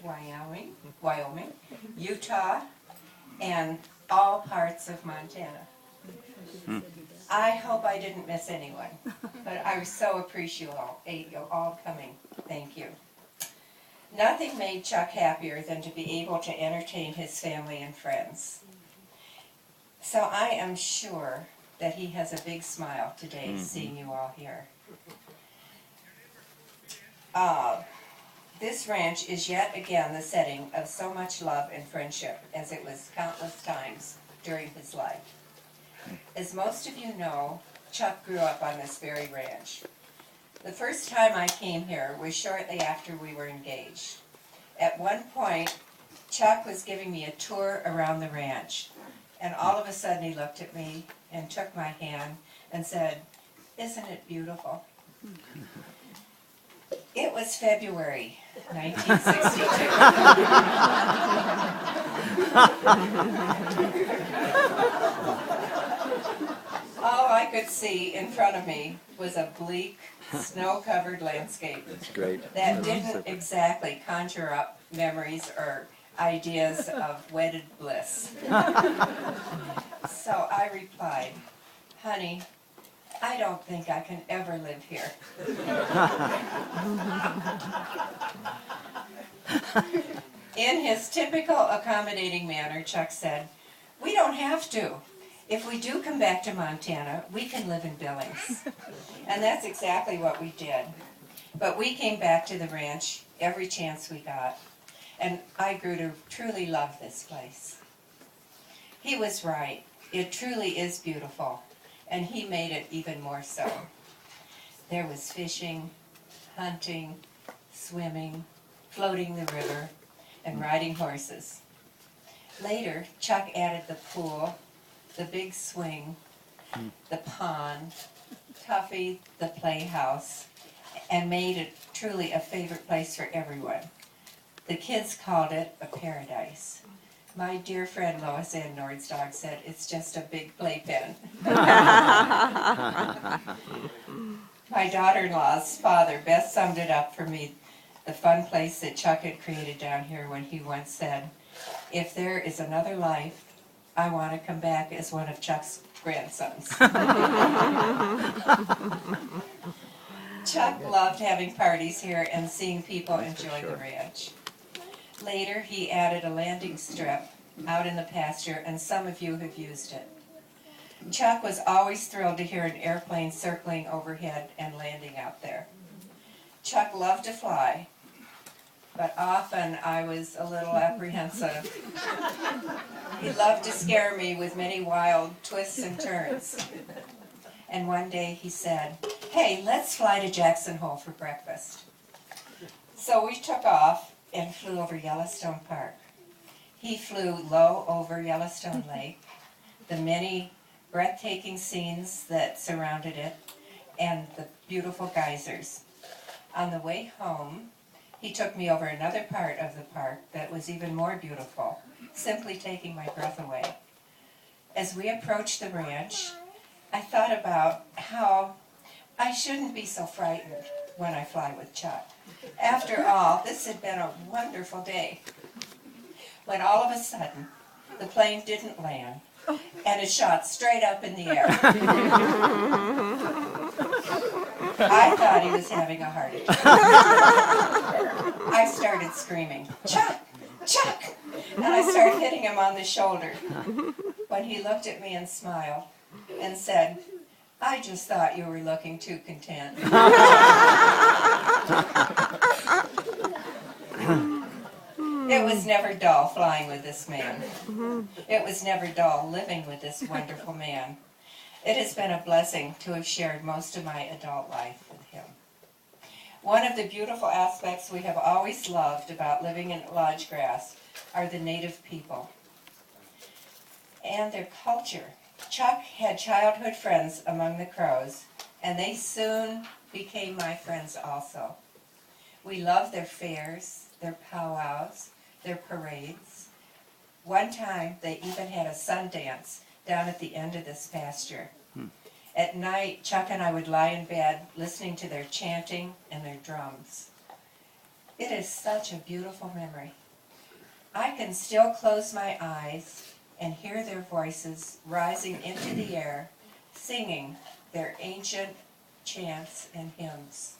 Wyoming, Utah, and all parts of Montana. I hope I didn't miss anyone, but I so appreciate you all coming. Thank you. Nothing made Chuck happier than to be able to entertain his family and friends. So I am sure that he has a big smile today seeing you all here. This ranch is yet again the setting of so much love and friendship as it was countless times during his life. As most of you know, Chuck grew up on this very ranch. The first time I came here was shortly after we were engaged. At one point, Chuck was giving me a tour around the ranch, and all of a sudden he looked at me and took my hand and said, "Isn't it beautiful?" It was February 1962. All I could see in front of me was a bleak, snow-covered landscape. That's great. That didn't exactly conjure up memories or ideas of wedded bliss. So I replied, "Honey, I don't think I can ever live here." In his typical accommodating manner, Chuck said, "We don't have to. If we do come back to Montana, we can live in Billings." And that's exactly what we did. But we came back to the ranch every chance we got, and I grew to truly love this place. He was right. It truly is beautiful, and he made it even more so. There was fishing, hunting, swimming, floating the river, and riding horses. Later, Chuck added the pool, the big swing, the pond, Tuffy, the playhouse, and made it truly a favorite place for everyone. The kids called it a paradise. My dear friend Lois Ann Nordsdog said it's just a big playpen. My daughter-in-law's father best summed it up for me, the fun place that Chuck had created down here, when he once said, "If there is another life, I want to come back as one of Chuck's grandsons." Chuck loved having parties here and seeing people enjoy the ranch. Later, he added a landing strip out in the pasture, and some of you have used it. Chuck was always thrilled to hear an airplane circling overhead and landing out there. Chuck loved to fly, but often I was a little apprehensive. He loved to scare me with many wild twists and turns. And one day he said, "Hey, let's fly to Jackson Hole for breakfast." So we took off and flew over Yellowstone Park. He flew low over Yellowstone Lake, the many breathtaking scenes that surrounded it, and the beautiful geysers. On the way home, he took me over another part of the park that was even more beautiful, simply taking my breath away. As we approached the ranch, I thought about how I shouldn't be so frightened when I fly with Chuck. After all, this had been a wonderful day. When all of a sudden, the plane didn't land, and it shot straight up in the air. I thought he was having a heart attack. I started screaming, "Chuck! Chuck!" And I started hitting him on the shoulder. When he looked at me and smiled and said, "I just thought you were looking too content." It was never dull flying with this man. It was never dull living with this wonderful man. It has been a blessing to have shared most of my adult life with him. One of the beautiful aspects we have always loved about living in Lodge Grass are the native people and their culture. Chuck had childhood friends among the Crows, and they soon became my friends also. We loved their fairs, their powwows, their parades. One time they even had a sun dance down at the end of this pasture. At night, Chuck and I would lie in bed listening to their chanting and their drums. It is such a beautiful memory. I can still close my eyes and hear their voices rising into the air, singing their ancient chants and hymns.